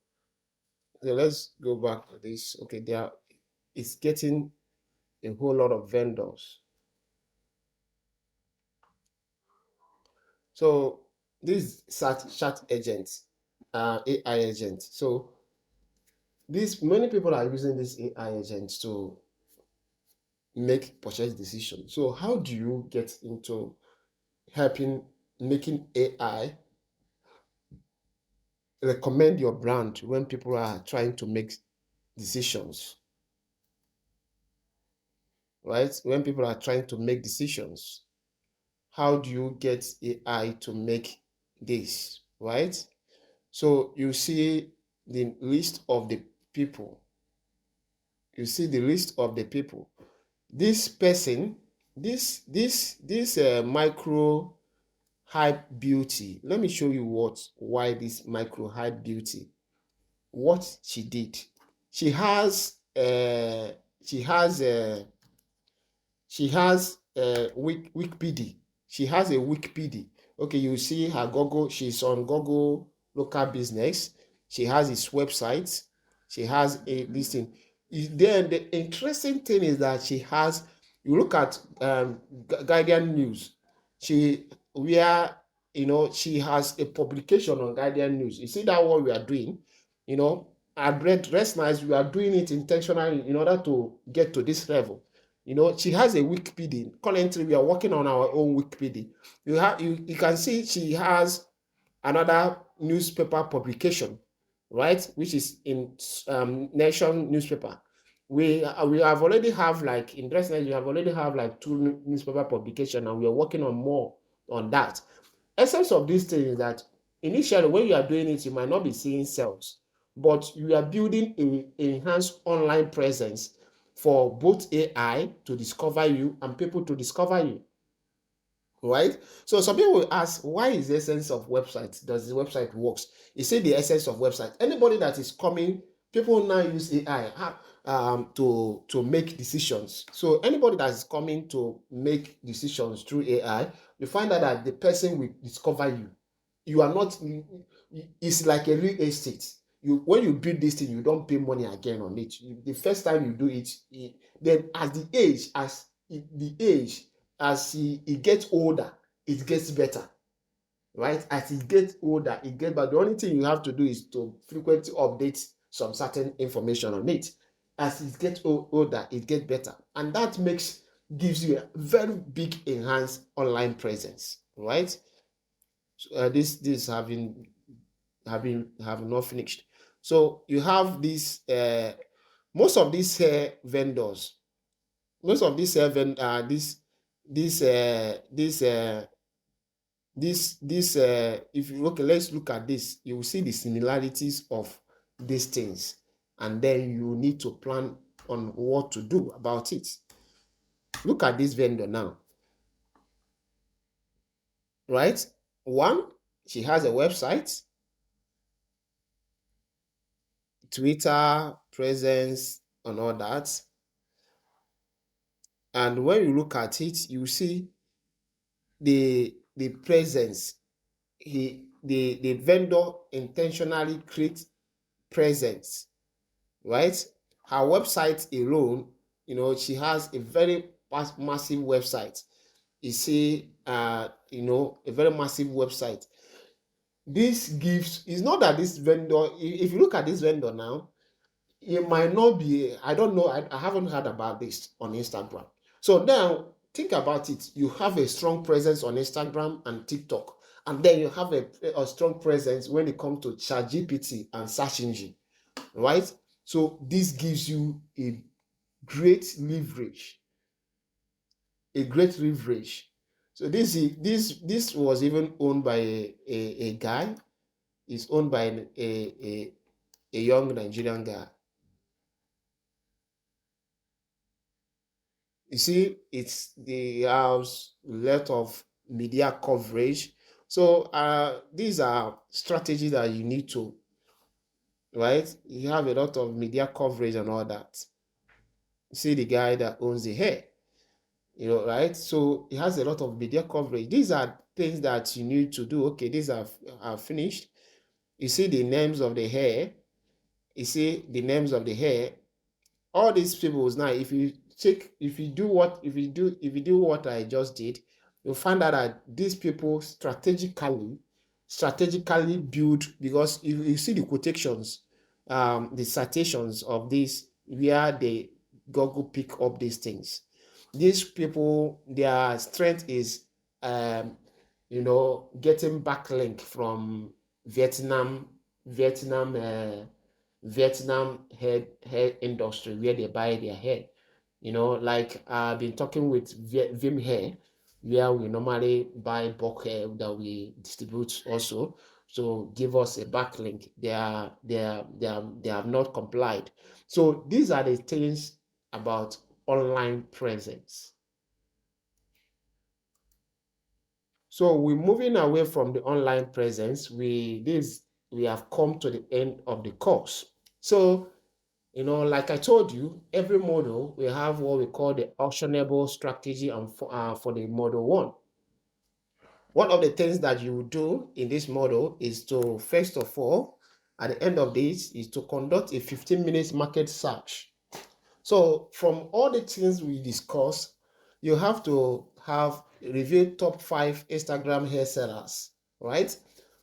let's go back to this. Okay, there are, is getting a whole lot of vendors. So these chat agents, AI agents. So these many people are using these AI agents to make purchase decisions. So how do you get into helping making AI recommend your brand when people are trying to make decisions, right? When people are trying to make decisions, how do you get AI to make this, right? So you see the list of the people. You see the list of the people. This person, this micro hype beauty. Let me show you why this micro hype beauty. What she did. She has she has she has a Wikipedia. She has a Wikipedia. Okay, you see her Google. She's on Google local business. She has his website. She has a listing. Then the interesting thing is that she has. You look at Guardian News. She where she has a publication on Guardian News. You see that what we are doing. At Dresnice, we are doing it intentionally in order to get to this level. She has a Wikipedia. Currently, we are working on our own Wikipedia. You can see she has another newspaper publication, right? Which is in Nation newspaper. We have already have like in Dresden, we have already have like 2 newspaper publication, and we are working on more on that. Essence of this thing is that initially when you are doing it, you might not be seeing sales, but you are building a enhanced online presence for both AI to discover you and people to discover you, right? So some people will ask, why is the essence of website? Does the website works? You say the essence of website. Anybody that is coming, people now use AI to make decisions. So anybody that is coming to make decisions through AI, you find out that the person will discover you. You are not. It's like a real estate. When you build this thing, you don't pay money again on it. The first time you do it, then the age as he gets older, it gets better, right? As he gets older, it gets better. The only thing you have to do is to frequently update some certain information on it. As it gets older, it gets better, and that gives you a very big enhanced online presence, right? So, this have not finished. So you have this most of these hair vendors, most of these hair vendor this this if you let's look at this, you will see the similarities of these things, and then you need to plan on what to do about it. Look at this vendor now, right? One, she has a website, Twitter presence, and all that. And when you look at it, you see the presence. The vendor intentionally creates presence, right? Her website alone, she has a very massive website. You see, a very massive website. This gives, it's not that this vendor, if you look at this vendor now, it might not be, I don't know, I haven't heard about this on Instagram. So now think about it. You have a strong presence on Instagram and TikTok, and then you have a strong presence when it comes to ChatGPT and search engine, right? So this gives you a great leverage, a great leverage. So this was even owned by a guy. It's owned by a young Nigerian guy. You see, they have lot of media coverage. So these are strategies that you need to, right? You have a lot of media coverage and all that. You see the guy that owns the hair, right? So he has a lot of media coverage. These are things that you need to do. Okay, these are finished. You see the names of the hair. You see the names of the hair. all these people now, if you check, if you do what I just did, you'll find out that these people strategically build, because if you see the quotations, the citations of this, where they Google pick up these things. These people, their strength is, um, getting backlink from Vietnam, Vietnam, uh, Vietnam hair industry, where they buy their hair. Like I've been talking with Vim Hair, where we normally buy bulk hair that we distribute also. So give us a backlink. They have not complied. So these are the things about online presence. So we're moving away from the online presence. We have come to the end of the course. So, like I told you, every model we have what we call the actionable strategy, and for the model one. One of the things that you do in this model is to, first of all, at the end of this, is to conduct a 15 minutes market search. So from all the things we discuss, you have to have review top 5 Instagram hair sellers, right?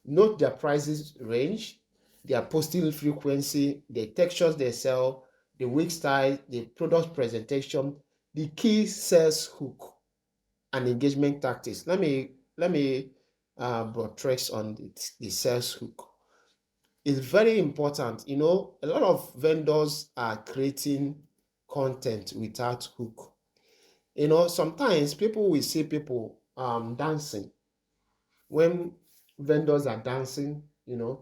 Note their prices range, their posting frequency, the textures they sell, the wig style, the product presentation, the key sales hook, and engagement tactics. Let me buttress on the sales hook. It's very important. A lot of vendors are creating content without hook. Sometimes people will see people dancing. When vendors are dancing, you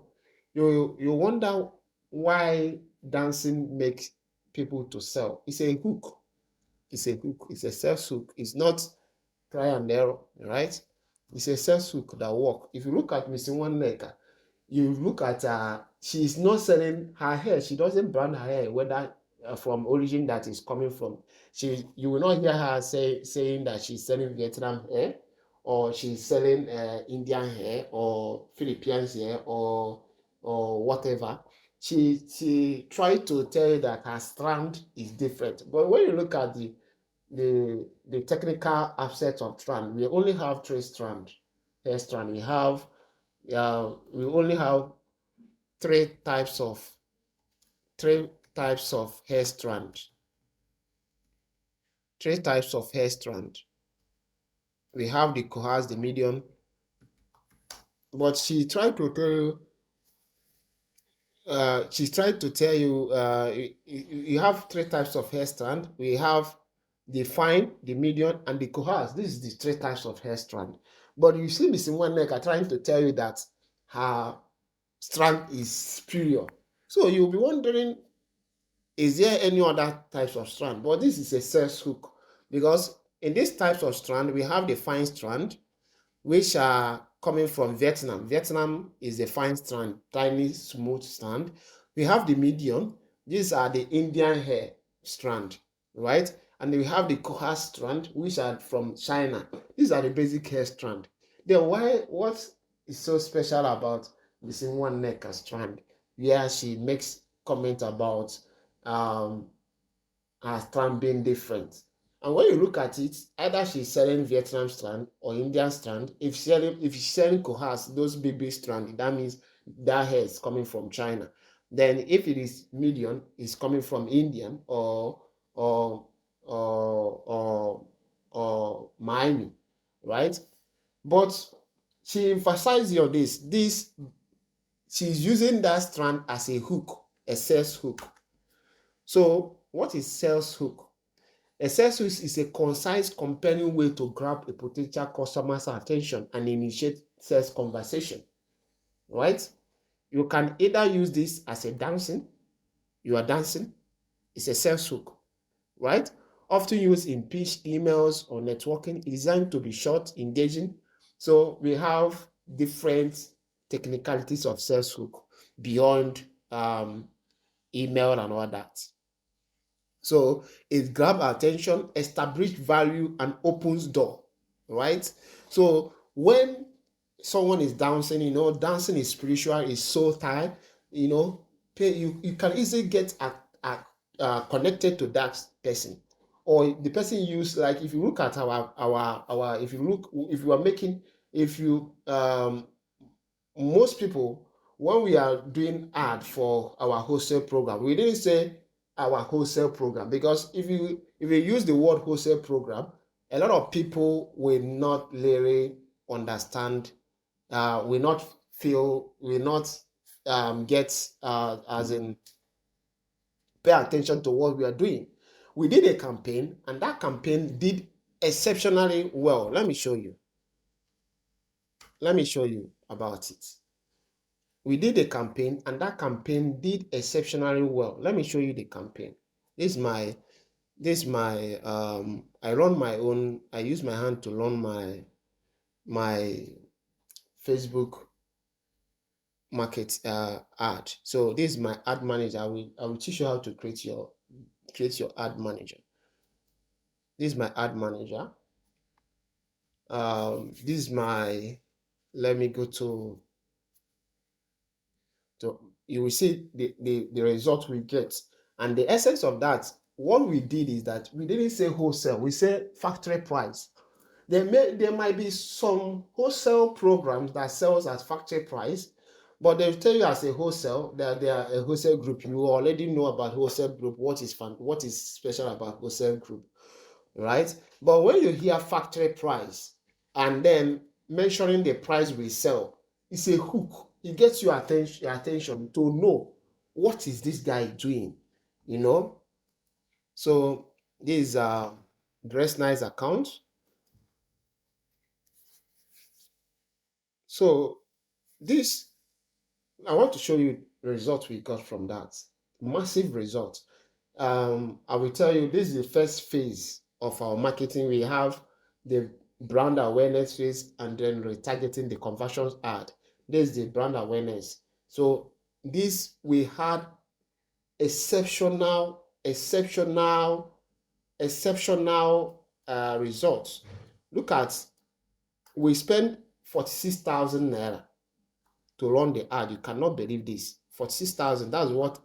wonder why dancing makes people to sell. It's a hook. It's a hook. It's a sales hook. It's not try and error, right? It's a sales hook that work. If you look at Missing One Neck, you look at her, she's not selling her hair. She doesn't brand her hair, whether from origin that is coming from. You will not hear her saying that she's selling Vietnam hair, or she's selling Indian hair, or Philippines hair, or whatever. She tried to tell you that her strand is different. But when you look at the technical aspect of strand, we only have three strand, hair strand. We only have three types of three types of hair strand. Three types of hair strand. We have the coarse, the medium. But she's trying to tell you, you have three types of hair strand. We have the fine, the medium, and the coarse. This is the three types of hair strand. But you see Missing One Neck are trying to tell you that her strand is superior. So you'll be wondering, is there any other types of strand? But this is a sales hook, because in these types of strand, we have the fine strand, which are coming from Vietnam. Vietnam is a fine strand, tiny, smooth strand. We have the medium. These are the Indian hair strand, right? And we have the coarse strand, which are from China. These are the basic hair strand. Then what is so special about Missing One Neck strand, where she makes comment about um, her strand being different? And when you look at it, either she's selling Vietnam strand or Indian strand. If she's selling coarse, those big strand, that means that hair is coming from China. Then if it is medium, it's coming from Indian or or or or Miami, right? But she emphasizes on this. She's using that strand as a hook, a sales hook. So what is sales hook? A sales hook is a concise, compelling way to grab a potential customer's attention and initiate sales conversation, right? You can either use this as a dancing, you are dancing, it's a sales hook, right? Often used in pitch, emails, or networking, designed to be short, engaging. So we have different technicalities of sales hook beyond email and all that. So it grabs attention, establish value, and opens door, right? So when someone is dancing, dancing is spiritual, is soul tied, you can easily get connected to that person, or the person use, like if you look at our if you are making, if you most people, when we are doing ad for our wholesale program, we didn't say our wholesale program, because if you use the word wholesale program, a lot of people will not really understand, will not feel, will not get, as in pay attention to what we are doing. We did a campaign, and that campaign did exceptionally well. Let me show you. Let me show you about it. We did a campaign, and that campaign did exceptionally well. Let me show you the campaign. This my I run my own, I use my hand to run my Facebook market ad. So this is my ad manager. I will teach you how to create your ad manager. This is my ad manager. This is my, let me go to you will see the result we get. And the essence of that, what we did is that we didn't say wholesale, we say factory price. There might be some wholesale programs that sells at factory price, but they'll tell you as a wholesale that they are a wholesale group. You already know about wholesale group, what is special about wholesale group, right? But when you hear factory price and then mentioning the price we sell, it's a hook. It gets your attention to know what is this guy doing, you know. So this is Dresnice account. So this, I want to show you the result we got from that. Massive result. I will tell you, this is the first phase of our marketing. We have the brand awareness phase, and then retargeting, the conversions ad. This is the brand awareness. So this, we had exceptional results. Look at, we spent 46,000 naira to run the ad. You cannot believe this. 46,000, that's what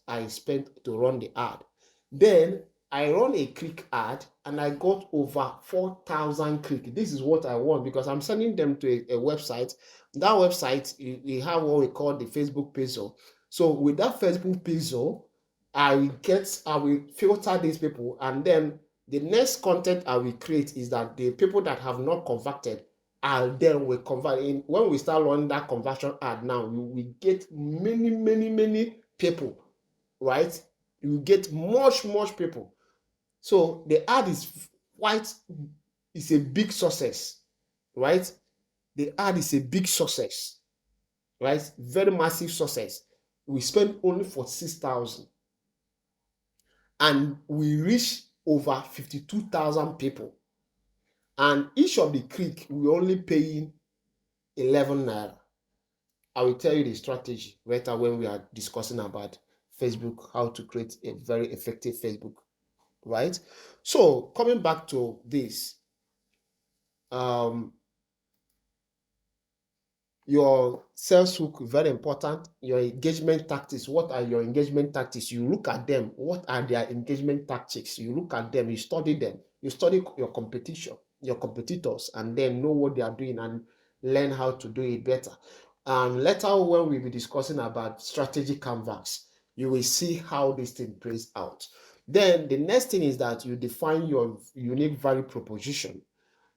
I spent to run the ad. Then I run a click ad, and I got over 4,000 click. This is what I want, because I'm sending them to a website. That website, we have what we call the Facebook pixel. So with that Facebook pixel, I will filter these people, and then the next content I will create is that the people that have not converted, and then we convert in. When we start running that conversion ad now, we get many people, right? You get much people. So the ad is a big success, right? The ad is a big success, right? Very massive success. We spent only 46,000, and we reach over 52,000 people. And each of the click, we only paying 11 naira. I will tell you the strategy later when we are discussing about Facebook, how to create a very effective Facebook, right? So coming back to this, your sales hook, very important. Your engagement tactics, what are your engagement tactics? You look at them. What are their engagement tactics? You look at them, you study them, you study your competitors, and then know what they are doing and learn how to do it better. Later, when we'll be discussing about strategy canvas, you will see how this thing plays out. Then the next thing is that you define your unique value proposition,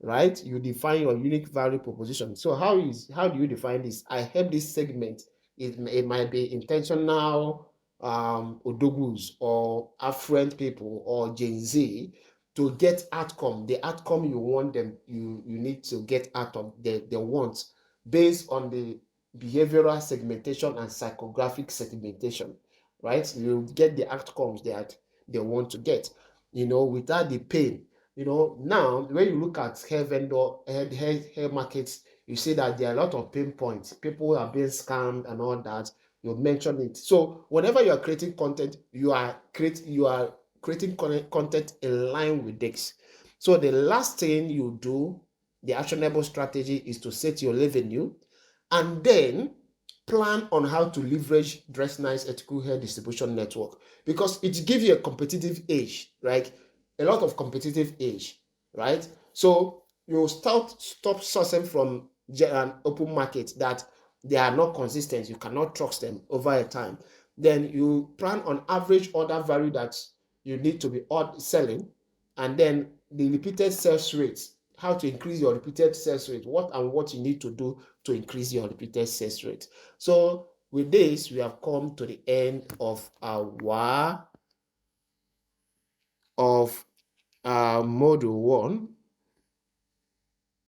right? You define your unique value proposition. So how do you define this? I have this segment. It might be intentional odogus or affluent people or Gen Z to get outcome. The outcome you want them, you need to get out of the want, based on the behavioral segmentation and psychographic segmentation, right? You get the outcomes that they want to get, without the pain. Now when you look at hair vendor, hair markets, you see that there are a lot of pain points. People are being scammed and all that. You mentioned it. So whenever you are creating content, you are creating content in line with this. So the last thing you do, the actionable strategy, is to set your revenue, and then plan on how to leverage Dresnice ethical hair distribution network, because it gives you a competitive edge, right? A lot of competitive edge, right? So you stop sourcing from an open market that they are not consistent, you cannot trust them over a time. Then you plan on average order value that you need to be selling, and then the repeated sales rates, how to increase your repeated sales rate, what you need to do to increase your repeated sales rate. So with this, we have come to the end of our module 1